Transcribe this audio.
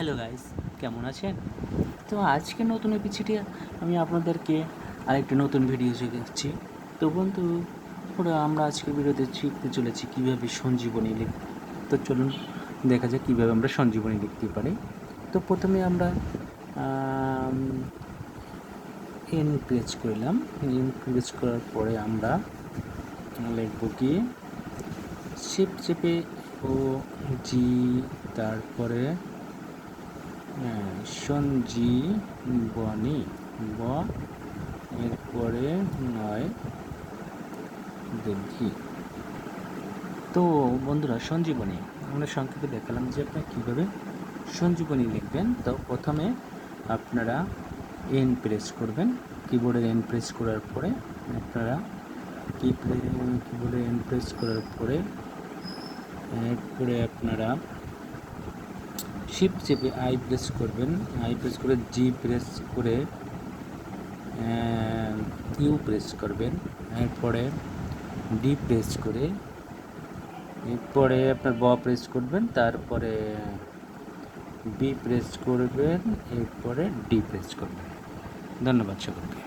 Hello guys, কেমন আছেন? তো আজকে নতুন এপিসোডে আমি আপনাদেরকে আরেকটি নতুন ভিডিও শেখাচ্ছি। তো বন্ধু, আমরা আজকের ভিডিওতে শিখতে চলেছি কীভাবে সঞ্জীবনী লিখব। তো চলুন দেখা যাক কীভাবে আমরা সঞ্জীবনী লিখতে পারি। তো প্রথমে আমরা এন প্রেস করলাম। এন প্রেস করার পরে আমরা লিখব কি শিফট চেপে ও জি, তারপরে সঞ্জীবনী ব, এরপরে নয় দেখি। তো বন্ধুরা, সঞ্জীবনী আমরা সংক্ষেপে দেখালাম যে আপনারা কীভাবে সঞ্জীবনী লিখবেন। তো প্রথমে আপনারা এন প্রেস করবেন, কিবোর্ডের এন প্রেস করার পরে আপনারা কিবোর্ডে এন প্রেস করার পরে এরপরে আপনারা শিফট চেপে আই প্রেস করবেন, আই প্রেস করে জি প্রেস করে ইউ প্রেস করবেন, এরপরে ডি প্রেস করে এরপরে আপনার ব প্রেস করবেন, তারপরে বি প্রেস করবেন, এরপরে ডি প্রেস করবেন। ধন্যবাদ সকলকে।